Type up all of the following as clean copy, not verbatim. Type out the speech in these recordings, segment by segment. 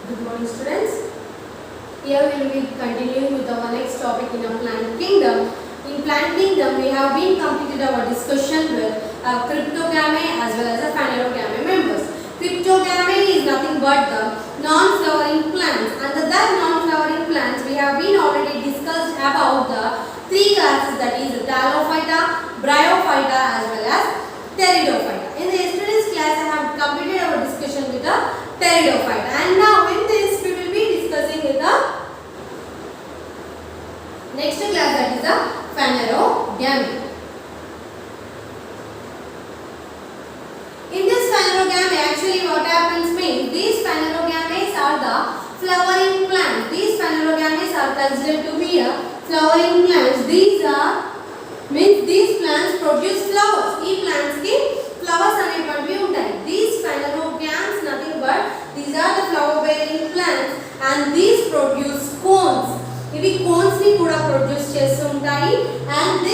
Good morning, students. Here we will be continuing with our next topic in our plant kingdom. In plant kingdom, we have been completed our discussion with cryptogamy as well as the phanerogamy members. Cryptogamy is nothing but the non-flowering plants. Under that non-flowering plants, we have been already discussed about the three classes, that is Pterophyta, Bryophyta as well as Pteridophyta. In the yesterday's class, I have completed our discussion with the Pteridophyta, and now in this we will be discussing with the next class, that is the Phanerogamy. In this phanerogamy, actually what happens means these phanerogamies are the flowering plants. These phanerogamies are considered to be a flowering plants. These plants produce flowers. These plants ki flowers అనేటువంటివి ఉంటాయి. These phanerogams nothing but these are the flower bearing plants and these produce cones. ఇవి cones ని కూడా produce చేస్తుంటాయి. And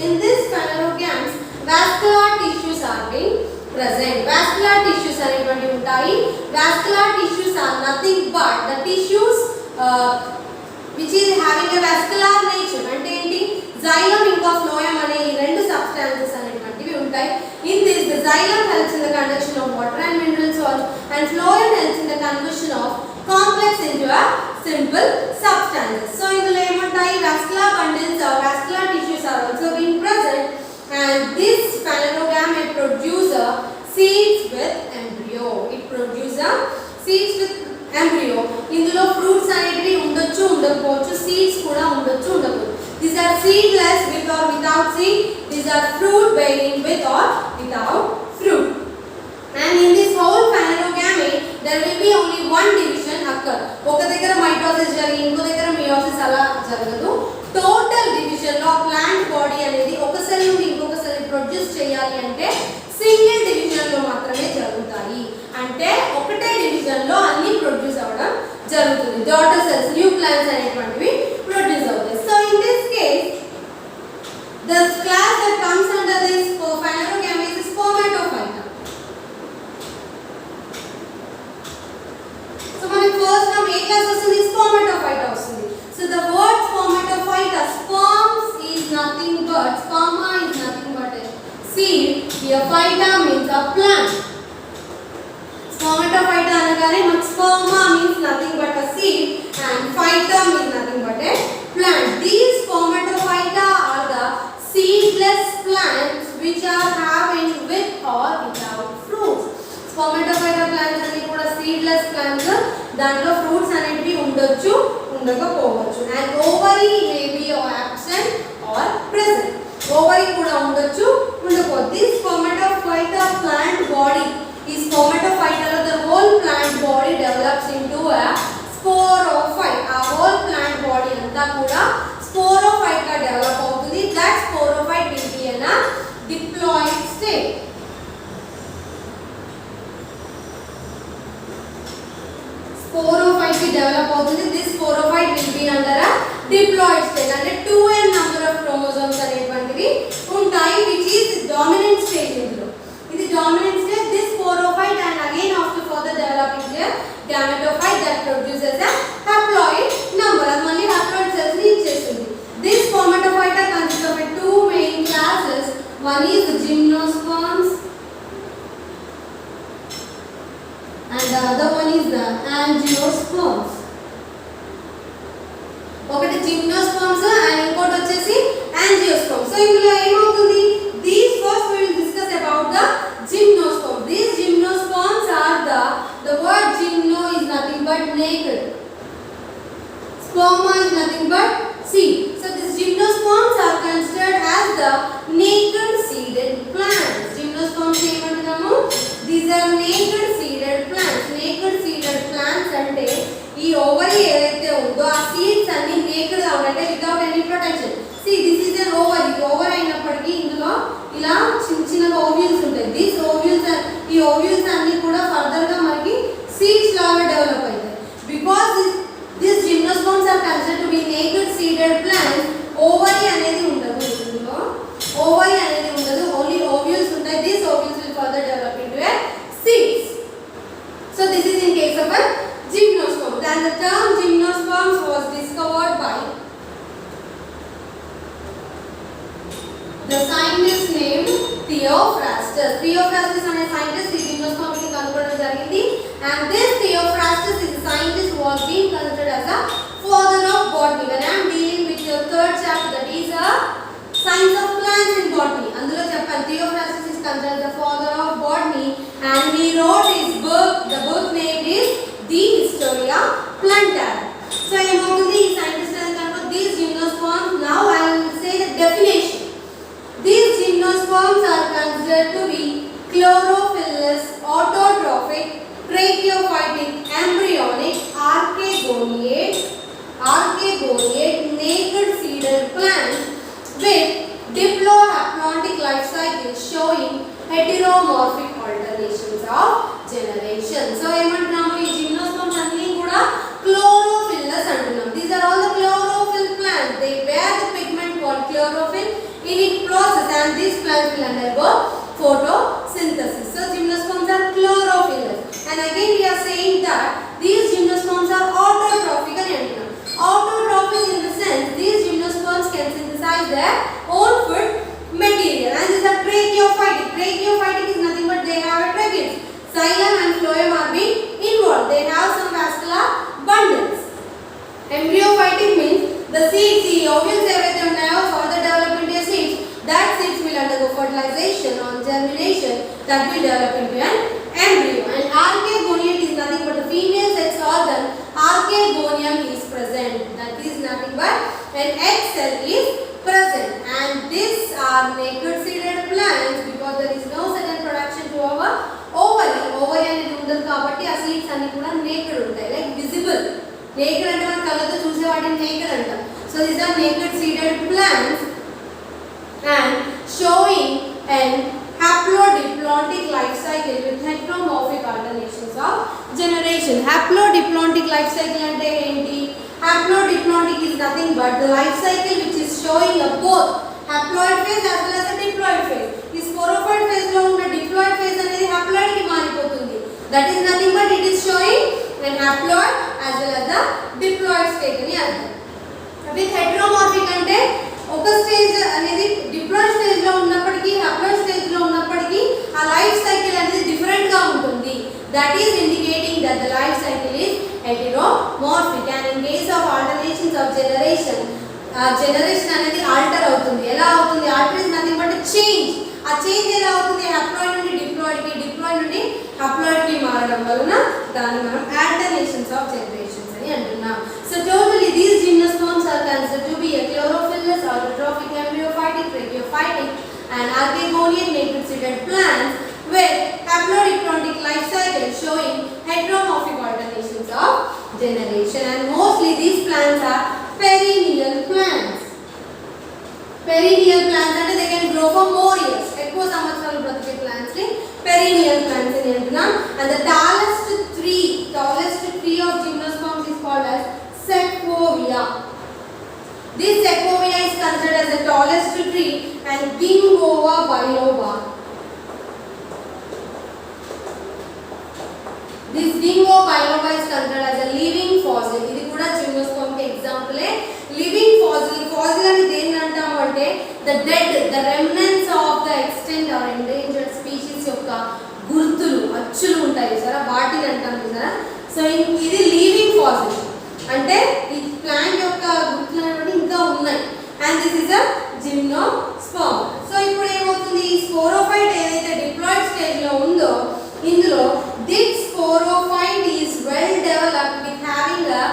in this phanerogams vascular tissues are being present. Vascular tissues అనేటువంటివి ఉంటాయి. Vascular tissues are nothing but the tissues which is having a vascular nature. అంటే ఏంటి, xylem ఇంకా phloem అనే ఈ రెండు substances అనేటువంటివి ఉంటాయి. In this, the xylem helps in the conduction of water and mineral salts and phloem helps in the conversion of complex into a simple substances. So ఇందులో ఏమంటాయి, vascular bundles or vascular tissues are also being present, and this phanerogamy produces seeds with embryo. It produces seeds with embryo. ఇందులో fruits అనేటివి ఉండొచ్చు, ఉండకపోవచ్చు. Seeds కూడా ఉండొచ్చు, ఉండకపోవచ్చు. These are seedless with or without seed. These are fruit bearing with or without fruit. And in this whole phanerogamy, there will be only one division occur. ఒక దగ్గర mitosis జరిగి ఇంకో దగ్గర meiosis అలా జరగదు. టోటల్ డివిజన్ లో plant body అనేది ఒక సెల్ నుండి ఇంకొక సెల్ ప్రొడ్యూస్ చేయాలి అంటే సింగిల్ డివిజన్ లో మాత్రమే జరుగుతాయి. అంటే ఒకటే డివిజన్ లో అన్ని ప్రొడ్యూస్ అవ్వడం జరుగుతుంది. డాటర్ సెల్స్, న్యూ ప్లాంట్స్ అనేటువంటివి ప్రొడ్యూస్ అవుతాయి. So in this case the class that comes under this phanerogamy is Spermatophyta. So మనకి ఫస్ట్ టర్మ్ ఏ క్లాస్ వస్తుంది, Spermatophyta వస్తుంది. So the word Spermatophyta, sperms is nothing but, sperma is nothing but a seed. Here phyta means a plant. Spermatophyta అనగానే మనకి sperma means nothing but a seed and phyta means nothing but a plant. These Spermatophyta are the seedless plants which are having with or without fruits. Spermatophyta plants అన్ని కూడా seedless plants. దాంట్లో fruits అనేటివి ఉండొచ్చు, ఉండకపోవచ్చు. And ovary may be absent or present. Ovary కూడా ఉండొచ్చు, ఉండకపోవచ్చు. This Spermatophyta plant body is Spermatophyta లో the whole plant body develops into a sporophyte. ఆ whole plant body అంతా కూడా sporophyte గా డెవలప్ అవుతుంది. That sporophyte will be in a diploid state. Sporophyte కి డెవలప్ అవుతుంది. This sporophyte will be under a diploid state. అంటే 2n number of chromosomes అనేటువంటివి ఉంటాయి, which is dominant stage. ఇందులో ఇది dominant stage. This sporophyte and again after further developing a gametophyte that produces a haploid number. అది మళ్ళీ haploid cells ని ఇచ్చేస్తుంది. This Spermatophyta consists of two main classes. One is the gymnosperms and the other one is the angiosperms. ఒకటి gymnosperms and ఇంకోటి వచ్చేసి angiosperms. So ఇందులో ఏమవుతుంది, these first we will discuss about the gymnosperms. These gymnosperms are the word gymno is nothing but naked. Sperma is nothing but seed. So these gymnosperms are considered as the naked seeded plants. Gymnosperms ఏమంటున్నాము, these are naked seeded plants. Naked seeded plants అంటే ఈ ovary ఏదైతే ఉందో ఆ seeds అన్ని naked గా ఉంటాయి, without any protection. See, this is an ovary. Over అయినప్పటికీ ఇందులో ఇలా చిన్న చిన్న ఓవ్యూల్స్ ఉంటాయి. These ovules, ఈ ఓవ్యూల్స్ అన్ని కూడా ఫర్దర్ గా మనకి సీడ్స్ లాగా డెవలప్ అవుతాయి. Because these gymnosperms are considered to be naked seeded plants, ovary అనేది ఉండదు. ఇందులో ovary అనేది ఉండదు, only ovules ఉంటాయి. These ovules will further develop into a seeds. So this is in case of a gymnosperm. Theophrastus అనే scientist ఈ gymnosperms ని కనుగొనడం జరిగింది. And this Theophrastus is a scientist who was being considered as a father of botany. When I am dealing with your third chapter, that is a science of plants in botany. అందులో చెప్పాను Theophrastus is considered the father of botany and he wrote his book. The book name is The Historia Plantarum. So ఏమవుతుంది ఈ scientist అని కనుక these gymnosperms, now I will say the definition. These gymnosperms are considered to be chlorophyllous, autotrophic, tracheophytic, embryonic, archegoniate, naked seeded plants with diplohaplontic life cycles showing heteromorphic alternations of generation. So ఏమంటున్నాము ఈ gymnosperms అన్ని కూడా chlorophyllous అంటున్నాం. These are all the chlorophyll plants. They bear the pigment called chlorophyll in its process and these plants will undergo photosynthesis. So gymnosperms are chlorophyllous. And again we are saying that these gymnosperms are autotrophic అని అంటున్నాం. Autotrophic in the sense these gymnosperms can synthesize their own food material. And these are tracheophytic. Tracheophytic is nothing but they have a tracheates. Xylem and phloem are being involved. They have some vascular bundles. Embryophytic means the seeds, the ovules everything ఉన్నాయో further develop into seeds. That seeds will undergo fertilization or germination that will develop into an embryo. And archegoniate is nothing but the female sex organ. Archegonium is present. That is nothing but an egg cell is present. And these are naked seeded plants because there is no certain production to our ovary. Ovary అనేది ఉండదు కాబట్టి ఆ seeds అన్ని కూడా naked ఉంటాయి, like visible. Naked అంటే మనం కళ్ళతో చూసే వాటిని నేకెడ్ అంటాం. So these are naked seeded plants and showing an haplodiplontic life cycle with heteromorphic alternations of generation. Haplodiplontic life cycle ante enti? Haplodiplontic is nothing but the life cycle which is showing a both haploid phase as well as a diploid phase. Is sporophyte phase lo unna diploid phase anedi haploid ki maripotundi. That is nothing but it is showing an haploid as well as the diploid state ani artham. With heteromorphic ante ఒక stage అనేది diploid stage లో ఉన్నప్పటికీ haploid stage లో ఉన్నప్పటికీ ఆ life cycle అనేది different గా ఉంటుంది. That is indicating that the life cycle is heteromorphic. And in case of alternations of generation, generation అనేది ఆల్టర్ అవుతుంది. ఎలా అవుతుంది? Alter is nothing but change. ఆ చేంజ్ ఎలా అవుతుంది? హ్యాప్లాయిడ్ నుండి డిప్లాయిడ్ కి, డిప్లాయిడ్ నుండి హ్యాప్లాయిడ్ కి మారడం వలన దాన్ని మనం ఆల్టర్నేషన్స్ ఆఫ్ జనరేషన్స్ అని అంటున్నాం. So totally these gymnosperms are considered to be a chlorophyllous, autotrophic, embryophytic, tracheophytic and archegoniate naked seeded plants with haplodiplontic life cycle showing heteromorphic alternations of generation. And mostly these plants are perennial plants. Perennial plants అంటే they can grow for more years. ఎక్కువ సంవత్సరాలు బ్రతికే plants ని perennial plants అని అంటున్నాం. And the tallest tree of gymnosperms is called as Sequoia. This Sequoia is considered as the tallest tree and Ginkgoa biloba. This Ginkgoa biloba is considered as a living fossil. ఇది కూడా gymnosperm కి example ఏ. living fossil. Fossil అని దేన్ని అంటాము అంటే the dead, the remnants of the extinct or endangered species యొక్క గుర్తులు, అచ్చులు ఉంటాయి సరే, వాటిని అంటాం కదా. సో ఇది లివింగ్ ఫాసిల్ అంటే ఈ ప్లాంట్ యొక్క గుర్తులు అనేవి ఇంకా ఉన్నాయి. And this is a gymnosperm. So ఇప్పుడు ఏమవుతుంది? ఈ స్పోరోఫైట్ ఏదైతే డిప్లాయిడ్ స్టేజ్ లో ఉందో ఇందులో this sporophyte is well developed with having a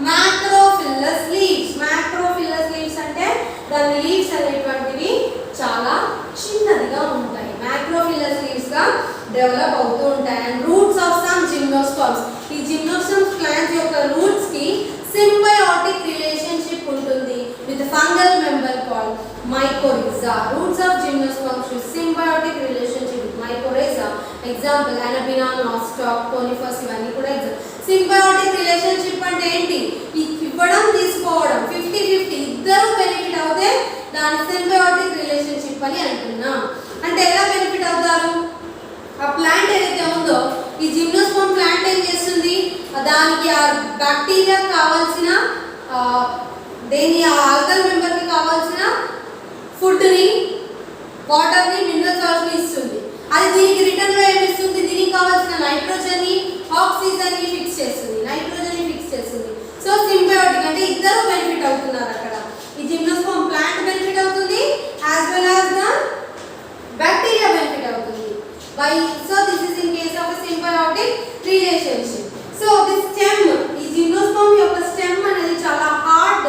macrophyllous leaves. Macrophyllous leaves అంటే దాని లీవ్స్ అనేటువంటివి చాలా చిన్నదిగా ఉంటాయి. మ్యాక్రోఫిల్లస్ లీవ్స్ గా డెవలప్ అవుతూ ఉంటాయి. And roots of some gymnosperms, ఈ జిమ్నోస్పర్మ్స్ ప్లాంట్స్ యొక్క రూట్స్ కి సింబయోటిక్ రిలేషన్షిప్ ఉంటుంది with fungal member called mycorrhiza. Roots of gymnosperms with symbiotic relationship with mycorrhiza. Example Anabaena, nostoc, conifers ఇవన్నీ కూడా ఎగ్జాంపుల్. సింబయోటిక్ రిలేషన్షిప్ అంటే ఏంటి? ఇవ్వడం తీసుకోవడం 50-50 ఇద్దరు బెనిఫిట్ అవుతే దాని సింబయోటిక్ రిలేషన్షిప్ అని అంటున్నాం. అంటే ఎలా బెనిఫిట్ అవుతారు? ఆ ప్లాంట్ ఏదైతే ఉందో ఈ జిమ్నోస్పర్మ్ ప్లాంట్ ఏం చేస్తుంది? దానికి ఆ బ్యాక్టీరియా కావాల్సిన దేని ఆ ఆల్గల్ మెంబర్ కి కావాల్సిన ఫుడ్ ని, వాటర్ ని, మినరల్ సాల్ట్స్ ని ఇస్తుంది. అది దీనికి By so this is in case of a symbiotic relationship. So this stem ఈ జిమ్నోస్పర్మ్ యొక్క స్టెమ్ అనేది చాలా హార్డ్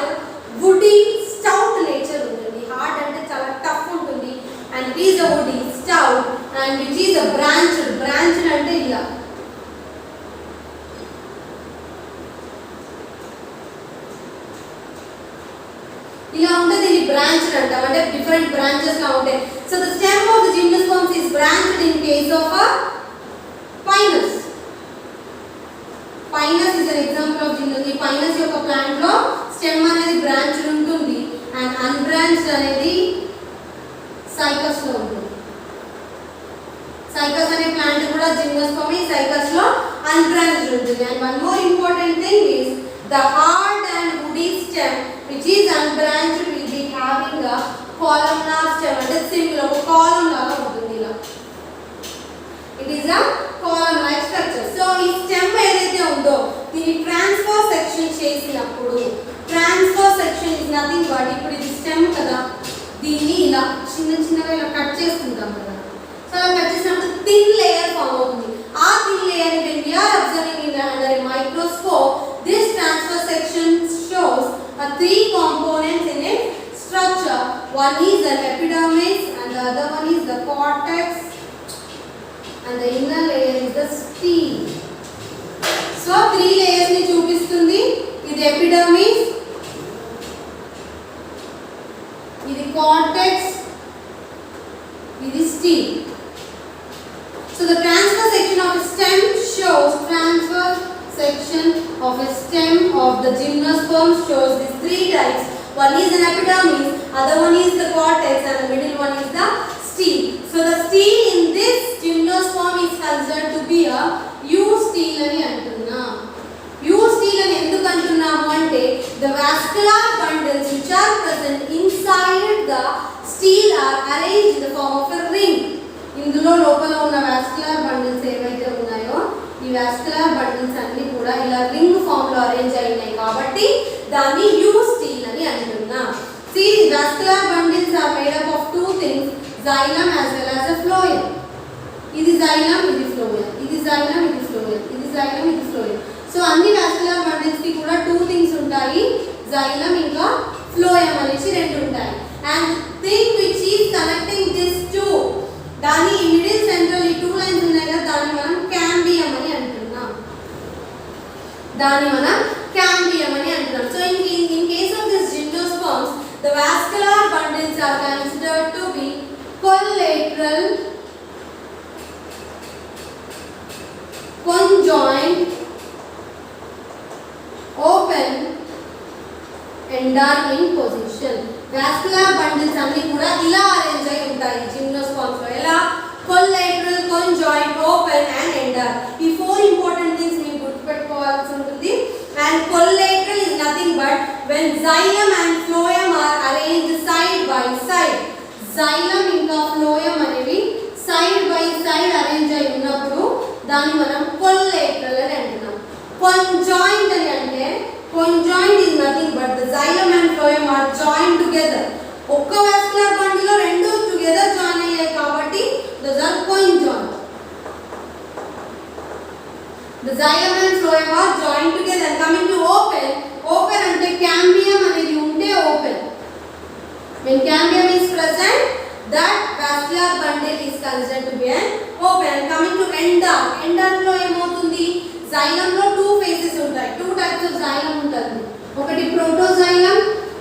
వుడీ స్టౌట్ నేచర్ ఉంటుంది. హార్డ్ అంటే చాలా టఫ్ ఉంటుంది and it is a woody stout and which is a branched అంటే ఇలా ఇలా ఉంటుంది. ఇది బ్రాంచ్డ్ అంటాం అంటే డిఫరెంట్ బ్రాంచెస్ లా ఉంటాయి. So the stem of the gymnosperms is branched in case of a pinus. Pinus is an example of జిమ్నోస్. ఈ pinus యొక్క ప్లాంట్ లో స్టెమ్ అనేది బ్రాంచ్డ్ ఉంటుంది అండ్ అన్బ్రాంచ్డ్ అనేది సైకస్ లో ఉంటుంది. సైకస్ అనే ప్లాంట్ కూడా జిమ్నోస్పర్మ్ ఈ సైకస్ లో అన్బ్రాంచ్డ్ ఉంటుంది. And one more important thing is the hard and woody stem which is unbranched will be having a columnar stem అంటే సింపుల్ ఒక కాలమ్ లాగా ఉంటుంది ఇలా. It is a column like structure. So ఈ stem ఏదైతే ఉందో దీని ట్రాన్స్ఫర్ సెక్షన్ చేసినప్పుడు transfer section is nothing but ఇప్పుడు ఇది స్టెమ్ కదా దీన్ని ఇలా చిన్నగా ఇలా కట్ చేసుకుంటాం కదా. సో అలా కట్ చేసినప్పుడు థిన్ లేయర్ ఫామ్ అవుతుంది. ఆ thin layer when we are observing in under a microscope, this transfer section shows three components in its structure. One is the epidermis and the other one is the cortex and the inner layer is the stele. So three layers ni చూపిస్తుంది. ఇది epidermis, ఇది cortex, ఇది stele. So the transfer section of a stem shows transfer section of a stem of the gymnosperm shows these three types. One is an epidermis, other one is the cortex and the middle one is the stele. So the stele in this gymnosperm is considered to be a eustele ani antunna. Eustele ani enduku antunnamu ante the vascular bundles which are present inside the stele are arranged in the form of a ring. ఇందులో లోపల ఉన్న vascular bundles ఏవైతే ఉన్నాయో ఈ vascular bundles అన్ని కూడా ఇలా ring form లో అరేంజ్ అయినాయి కాబట్టి దాన్ని యూస్టీల్ అని అంటున్నాం. See, vascular bundles are made up of two things, xylem as well as a phloem. ఇది xylem, ఇది phloem. ఇది xylem, ఇది phloem. ఇది xylem, ఇది phloem. సో అన్ని వాస్కులర్ బండిల్స్ కి కూడా two things ఉంటాయి, xylem ఇంకా phloem అనేసి రెండు ఉంటాయి. And thing which is connecting this two దాని మిడిల్ సెంట్రల్ ఈ టూ లైన్స్ ఉన్నాయి కదా దాన్ని మనం క్యాంబియం అని అంటున్నాం. So in case of this gymnosperms the vascular bundles are considered to be collateral, conjoined, open and dark in position. Vascular bundles అన్ని కూడా ఇలా అరేంజ్ అయి ఉంటాయి జిమ్నోస్పర్మ్స్ లో. ఎలా? Collateral, conjoined, open and endar. ఈ ఫోర్ ఇంపార్టెంట్ థింగ్స్ మీరు గుర్తుపెట్టుకోవాల్సి ఉంటుంది. And collateral is nothing but when xylem and phloem are arranged side by side. xylem ఇంకా phloem అనేవి సైడ్ బై సైడ్ అరేంజ్ అయి ఉన్నప్పుడు దాన్ని మనం కొల్లేటరల్ అని అంటున్నాం. conjoined అని అంటే conjoined is nothing but the xylem and phloem are joined together. ఒక్క వాస్కులర్ బండిల్ లో రెండు టుగెదర్ జాయిన్ అయ్యాయి కాబట్టి those are conjoined. The xylem and phloem are joined together. Coming to open, open అంటే cambium అనేది ఉంటే open. When cambium is present, that vascular bundle is considered to be an open. Coming to endar, endar లో ఏమవుతుంది? xylem లో two faces ఉంటాయి. Two types of xylem ఉంటుంది. ఒకటి protoxylem,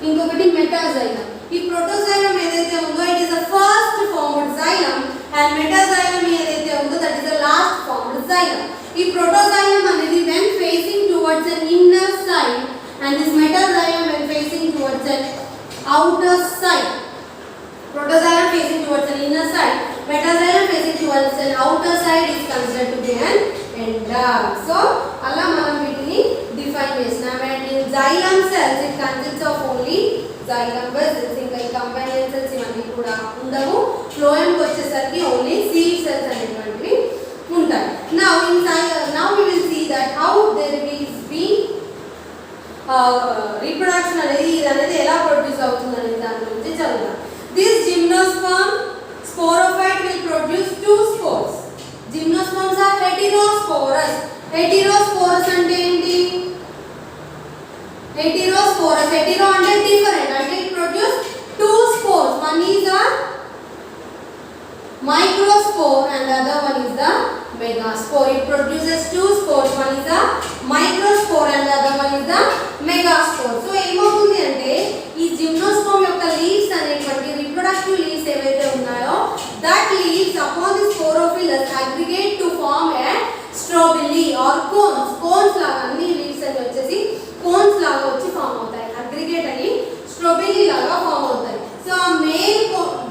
ఇంకొకటి మెటాజైలం. ఈ ప్రోటోజైలం ఏదైతే ఉందో it is the first formed xylem and metaxylem ఏదైతే ఉందో that is the last formed xylem. ఈ ప్రోటోజైలం అనేది when facing towards an inner side and this metaxylem when facing towards an outer side. Protoxylem facing towards an inner side, metaxylem facing towards an outer side is considered to be an endar. So alla manam vitini define chesnam. And in xylem cells it consists of only xylem vessels. Inka companion cells ivanni kuda undavu. Phloem ku vachesariki only seed cells anetvantivi untayi. Now we will see that how there is being reproduction అనేది ఎలా produce అవుతుంది అనే దాని గురించి చదువుదాం. This gymnosperm sporophyte will produce two spores. heterosporous. Heterosporous అంటే ఏంటి? Heterosporous. Hetero అంటే different. అంటే it produce two spores. One is a microspore and the other one is the megaspore. It produces two spores. One is the microspore and the other one is the megaspore. So ఏమవుతుంది అంటే ఈ జిమ్నోస్పోర్మ్ యొక్క leaves అనేటువంటి reproductive leaves ఏవైతే ఉన్నాయో that leaves upon the sporophylus aggregate to form a strobili or cones. Cones లాగా అన్ని leaves అన్ని వచ్చేసి cones లాగా వచ్చి ఫామ్ అవుతాయి. అగ్రిగేట్ అయ్యి strobili లాగా ఫామ్ అవుతాయి. So a male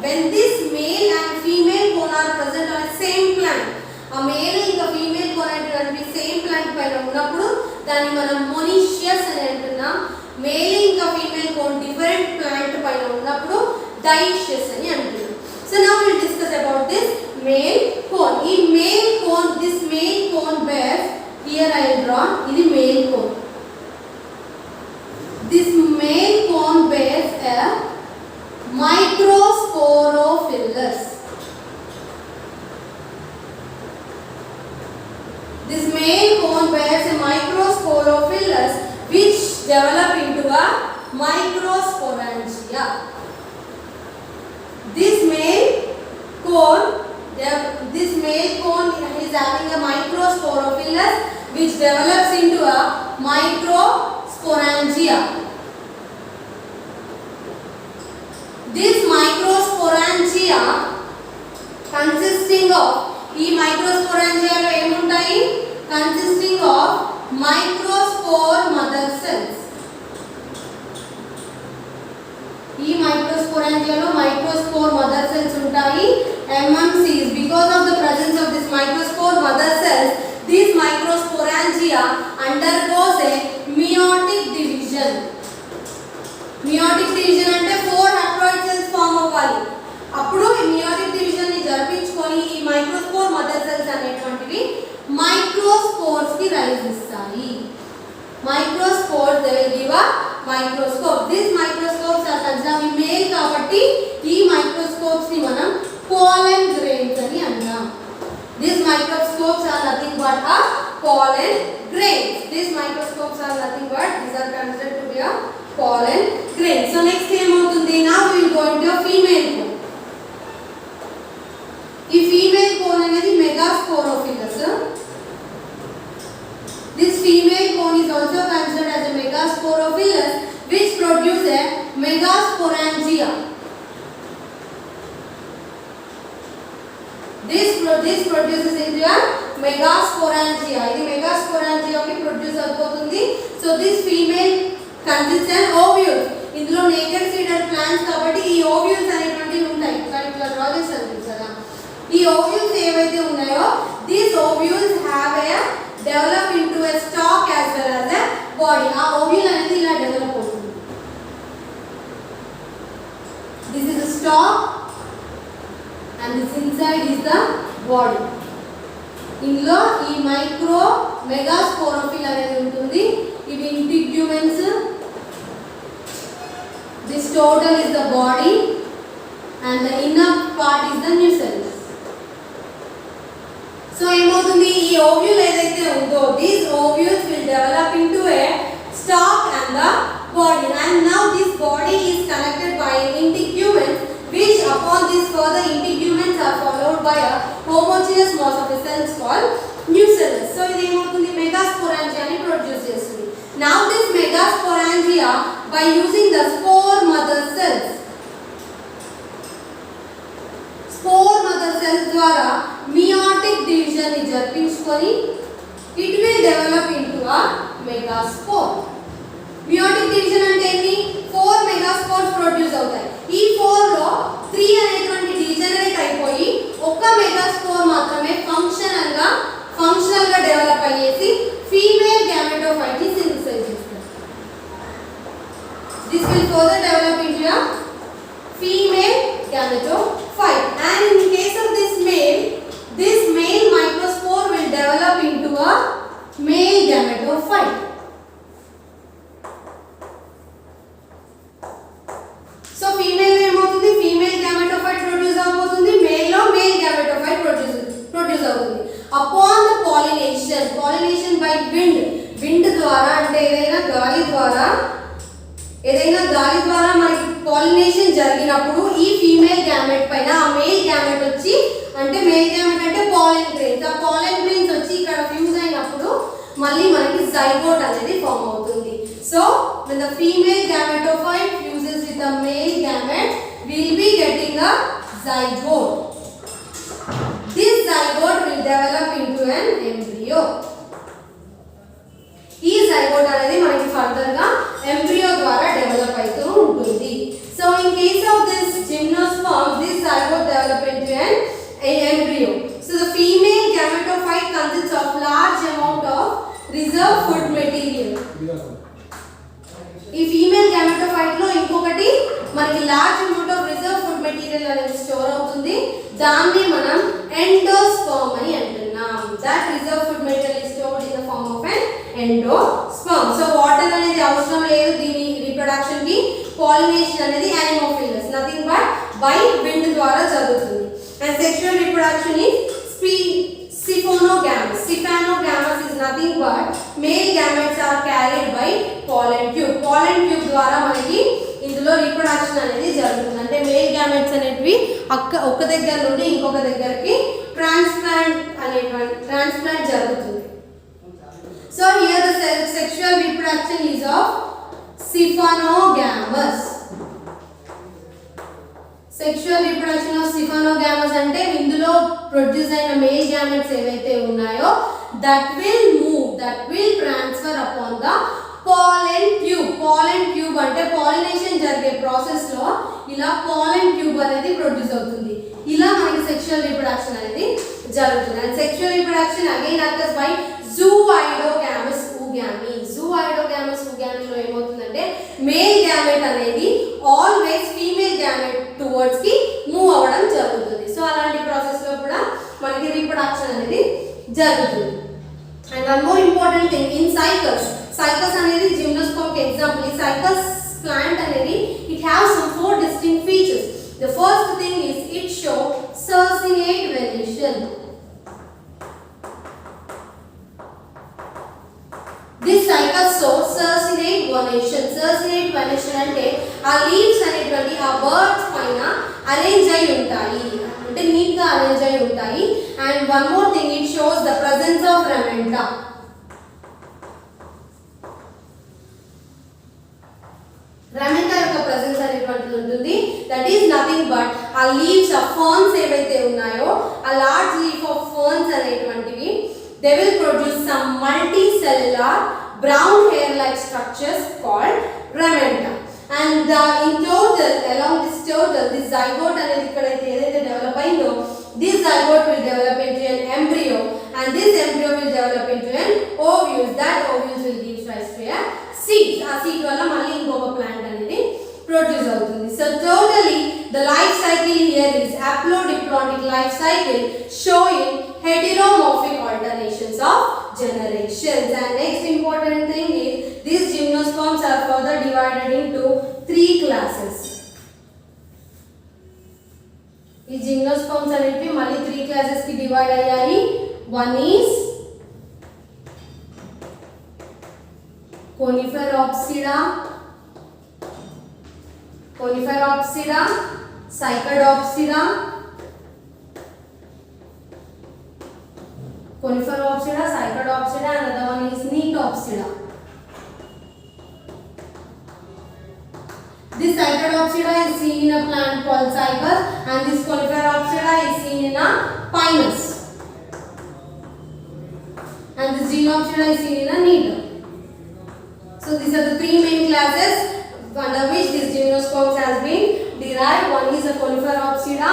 when this male and female cone are present on the same plant, a male ఇంకా female cone అనేటువంటి సేమ్ ప్లాంట్ పైన ఉన్నప్పుడు దాన్ని మనం monoecious అని అంటున్నాం. మేల్ ఇంకా ఫీమేల్ కోన్ డిఫరెంట్ ప్లాంట్ పైన ఉన్నప్పుడు dioecious అని అంటున్నాం. So now we will discuss about this male cone. ఈ male cone, this male cone bears, here I will draw, ఇది male cone. This male cone bears a microsporophyllus. This male cone bears a microsporophyllus which develop into a microsporangia. This male cone is having a microsporophyllus which develops into a microsporangia. This microsporangia consisting of ఈ microsporangia లో ఏముంటాయి? Consisting of microspore mother cells. ఈ microsporangia లో microspore mother cells ఉంటాయి. MMCs. Because of the presence of this microspore mother cells, this microsporangia undergoes a meiotic division. Meiotic division అంటే 4 haploid cells form అవ్వాలి. అప్పుడు ఈ meiotic division ని జరిపించుకొని ఈ microspore mother cells అనేటువంటివి మైక్రోస్పోర్స్ కి రైజ్ ఇస్తాయి. Microspores, they will give a microscope. These microscopes are considered male కాబట్టి ఈ microscopes ని మనం pollen grains అని అంటాం. These microscopes are nothing but a pollen grains. These microscopes are nothing but these are considered to be a pollen grains. So next ఏమవుతుంది? Now we will go into a female cone. ఈ female cone అనేది megasporophyllus. This female cone is also considered as a megasporophyllus which produce a megasporangia. This produces into a megasporangia. ఇది megasporangia కి produce అవుతుంది. So this female consists an ovules. ఇందులో naked seeded plants కాబట్టి ఈ ovules అనేటువంటివి ఉంటాయి. ఇట్లా draw చేశాను కదా. ఈ ovules ఏవైతే ఉన్నాయో these ovules have a develop into a stalk as well as a body. ఆ ovule అనేది ఇలా డెవలప్ అవుతుంది. This is a stalk and this inside is the body. ఇందులో ఈ మైక్రో మెగాస్పోరోఫిల్ అనేది ఉంటుంది. ఇవి ఇంటిగ్యుమెంట్స్. This total is the body and the inner part is the nucellus. So ఏమవుతుంది? ఈ ovule ఏదైతే ఉందో these ovules will develop into a stalk and the body, and now this body is connected by integuments which upon this further integuments are followed by a homogeneous mass of cells called nucellus. So ఇది ఏమవుతుంది? megasporangia ని produce చేస్తుంది. Now this megasporangia by using the spore mother cells ద్వారా meiotic division ని జరిపించుకొని it will develop into a megaspore. Meiotic division అంటే ఏంటి? 4 megaspores produce అవుతాయి. ఈ 4 లో 3 అనేటువంటి డిజనరేట్ అయిపోయి ఒక మెగాస్పోర్ మాత్రమే ఫంక్షనల్ గా డెవలప్ అయ్యేసి ఫీమేల్ gametophyte ని సింథసైజ్ చేస్తారు. This will further develop into a female gametophyte, and in case of this male microspore will develop into a male gametophyte. So female ఏమవుతుంది? Female gametophyte ప్రొడ్యూస్ అవుతుంది. Male లో male gametophyte produce upon the pollination by wind ద్వారా అంటే ఏదైనా గాలి ద్వారా మనకి pollination జరిగినప్పుడు ఈ ఫీమేల్ గ్యామెట్ పైన ఆ మేల్ గ్యామెట్ వచ్చి అంటే మేల్ గ్యామెట్ అంటే పాలెన్ గ్రెయిన్స్, ఆ పాలెన్ గ్రెయిన్స్ వచ్చి ఇక్కడ ఫ్యూజ్ అయినప్పుడు మళ్ళీ మనకి జైగోట్ అనేది ఫామ్ అవుతుంది. So when the female gametophyte fuses with the male gamete, we will be getting a zygote. This zygote will develop into an embryo. ఈ zygote అనేది మనకి ఫర్దర్ గా ఎంబ్రియో ద్వారా డెవలప్ అవుతూ ఉంటుంది. So in case of this gymnosperm, this zygote develop into an embryo. So the female gametophyte consists of large amount of reserve food material. ఈ female gametophyte లో ఇంకొకటి మనకి large amount of reserve food material అనేది store అవుతుంది. దాన్ని మనం endosperm అని అంటున్నాం. That reserve food material is stored in the form of an endosperm. So water అనేది అవసరం లేదు దీని రిప్రొడక్షన్ కి. పాలినేషన్ అనేది anemophilous, nothing but by wind ద్వారా జరుగుతుంది. And sexual reproduction is Siphonogamous. Siphonogamous is nothing but male gametes are carried by pollen tube. Pollen tube ద్వారా మనకి ఇందులో రీప్రొడక్షన్ అనేది జరుగుతుంది. అంటే మేల్ గ్యామెట్స్ అనేటివి ఒక దగ్గర నుండి ఇంకొక దగ్గరికి ట్రాన్స్ప్లాంట్ జరుగుతుంది. So here the sexual reproduction is of Siphonogamous. Sexual reproduction of siphonogamous అంటే ఇందులో ప్రొడ్యూస్ అయిన మేల్ గ్యామెట్స్ ఏవైతే ఉన్నాయో that will transfer upon the pollen tube అంటే పాలినేషన్ జరిగే ప్రాసెస్ లో ఇలా పాలెన్ ట్యూబ్ అనేది ప్రొడ్యూస్ అవుతుంది. ఇలా మనకి సెక్షువల్ రిప్రొడక్షన్ అనేది జరుగుతుంది. And sexual reproduction again occurs by zooidogamous oogamy. Zooidogamous ఊగామిలో ఏమవుతుందంటే మేల్ గ్యామెట్ అనేది ఆల్వేస్ ఫీమేల్ గ్యామెట్ టువర్డ్స్ కి మూవ్ అవ్వడం జరుగుతుంది. సో అలాంటి ప్రాసెస్ లో కూడా మనకి రీప్రొడక్షన్ అనేది జరుగుతుంది. And one more important thing in cycas అనేది జిమ్నోస్పర్మ్ కి ఎగ్జాంపుల్. ఈ సైకస్ ప్లాంట్ అనేది it have some 4 distinct features. The first thing is it show succinate venation. This cycus shows succinate venation. Succinate venation అంటే ఆ leaves అనేటువంటి ఆ birds పైన arrange అయి ఉంటాయి, అంటే నీట్ గా అరేంజ్ అయి ఉంటాయి. And one more thing it shows the presence of ramenta. Ramenta యొక్క ప్రెజెన్స్ అనేటువంటిది ఉంటుంది. దట్ ఈస్ నథింగ్ బట్ ఆ లీవ్స్ ఆ ఫర్న్స్ ఏవైతే ఉన్నాయో ఆ లార్జ్ లీఫ్ ఆఫ్ ఫర్న్స్ అనేటువంటివి they will produce some multicellular brown hair like structures called ramenta. And in total, along this total, this zygote అనేది ఇక్కడైతే ఏదైతే డెవలప్ అయిందో this zygote will develop into an embryo, and this embryo will develop into an ovule. That ovule will give rise to a seed. ఆ seed వల్ల మళ్ళీ ఇంకొక plant అనేది produce అవుతుంది. So totally the life cycle here is haplodiploidic life cycle showing heteromorphic alternations of generations. And next important thing is these gymnosperms are further divided into 3 classes. ఈ gymnosperms అనేవి మళ్ళీ 3 classes కి divide అయ్యాయి. One is Coniferopsida, Cycadopsida, Cycadopsida, and the other one is Neotopsida. This Cycadopsida is seen in a plant called cycas, and this Coniferopsida is seen in a pinus, and this Geneopsida is seen in a Neotopsida. So these are the 3 main classes under which this gymnosperms has been derived. One is the Coniferopsida,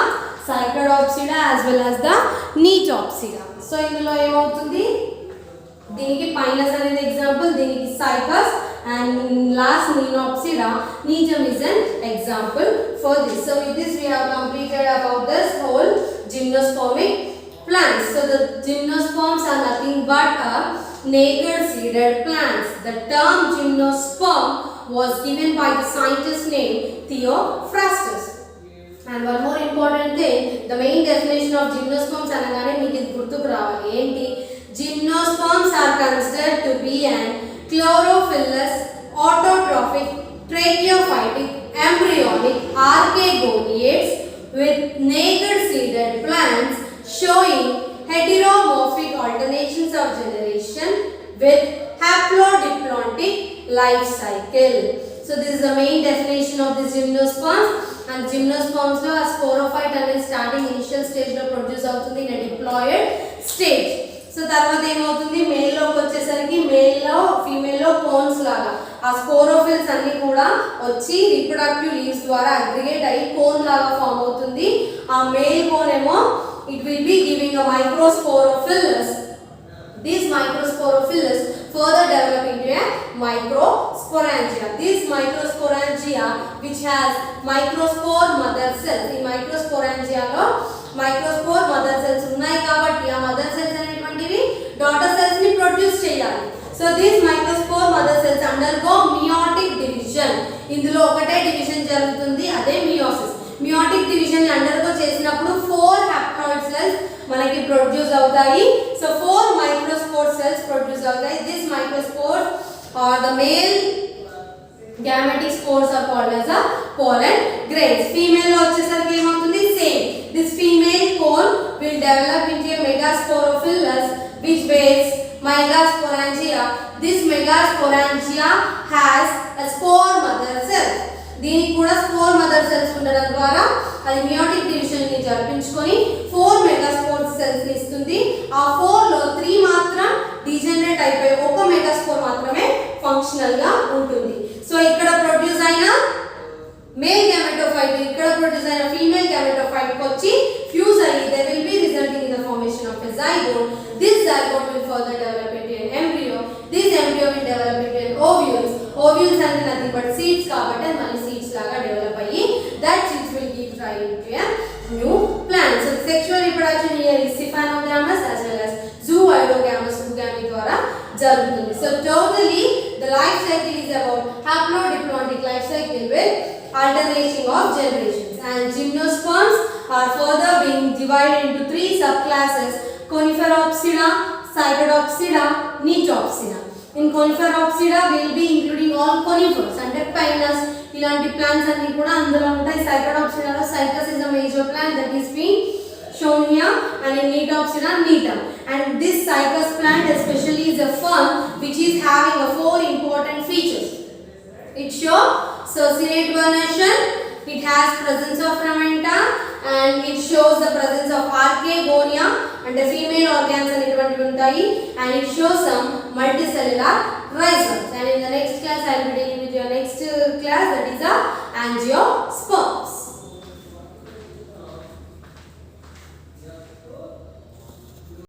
Cycadopsida as well as the Neotopsida. So ఇందులో ఏమవుతుంది, దీనికి pinus అనేది example, దీనికి cycas, and last Neotopsida, Neotum is an example for this. So with this we have completed about this whole gymnospermic plants. So the gymnosperms are nothing but a naked seeded plants. The term gymnosperm was given by the scientist named Theophrastus. And one more important thing, the main definition of gymnosperms అనగానే మీకు ఇది గుర్తుకు రావాలి ఏంటి with haplodiploidic life cycle. So this is the main definition of the gymnosperms. And gymnosperms lo a sporophyte అనేది starting initial stage లో produce అవుతుంది in a diploid stage. So తర్వాత ఏమవుతుంది మేల్ లోకి వచ్చేసరికి మేల్ లో ఫీమేల్ లో కోన్స్ లాగా ఆ స్పోరోఫిల్స్ అన్ని కూడా వచ్చి రిప్రొడక్టివ్ లీవ్స్ ద్వారా అగ్రిగేట్ అయ్యి కోన్ లాగా ఫామ్ అవుతుంది. ఆ మేల్ కోన్ ఏమో it will be giving a microsporophilus. These microsporophilus further develop into a microsporangia. This microsporangia which has microspore mother cells. In microsporangia lo microspore mother cells ఉన్నాయి కాబట్టి ఆ mother cells అనేటువంటివి daughter cells ని produce చేయాలి. So these microspore mother cells undergo meiotic division. ఇందులో ఒకటే division జరుగుతుంది, అదే మియోసిస్. మియోటిక్ డివిజన్ అండర్గో చేసినప్పుడు 4 haploid cells మనకి ప్రొడ్యూస్ అవుతాయి. సో 4 మైక్రోస్పోర్ సెల్స్ ప్రొడ్యూస్ అవుతాయి. This microspores are the male gametic spores are called as a pollen grains. Female లో వచ్చేసరికి ఏమవుతుంది same. This female cone will develop into a megasporophilus which bears megasporangia. This megasporangia has a spore mother cell. దీనికి కూడా spore mother cells ఉండడం ద్వారా అది meiotic division ని జరిపించుకొని 4 megaspore cells ని ఇస్తుంది. ఆ 4 లో 3 మాత్రం డిజనరేట్ అయిపోయి ఒక మెగాస్పోర్ మాత్రమే ఫంక్షనల్ గా ఉంటుంది. సో ఇక్కడ ప్రొడ్యూస్ అయిన మేల్ గ్యామెటోఫైట్ ఇక్కడ ప్రొడ్యూస్ అయిన ఫీమేల్ గ్యామెటోఫైట్ కి వచ్చి ఫ్యూజ్ అయ్యి they will be resulting in the formation of a zygote. This zygote will further develop into an embryo. This embryo will develop into an ovules. Ovules అంటే nothing but seeds కాబట్టి మళ్ళీ seeds లాగా develop అయ్యి that seeds will give rise into a new plant. So sexual reproduction here is Siphonogamous as well as Zooidogamous oogamy ద్వారా జరుగుతుంది. So totally the life cycle is about haplodiploidic life cycle with alternation of generations. And gymnosperms are further being divided into 3 subclasses: Coniferopsida, Cycadopsida, Cnitopsida. In Coniferopsida we will be including all conifers అంటే pinus ఇలాంటి plants అన్ని కూడా అందులో ఉంటాయి. Cycadopsida లో cycas is a major plant that is being shown here, and in Cnitopsida Cnitum. And this cycas plant especially is a fern which is having a 4 important features. It shows succinate vernation, it has presence of ramenta, and it shows the presence of archegonia and the female organs అనేటువంటివి ఉంటాయి, and it shows some multicellular rhizomes. And in the next class I will be dealing with your next class, that is a angiosperms.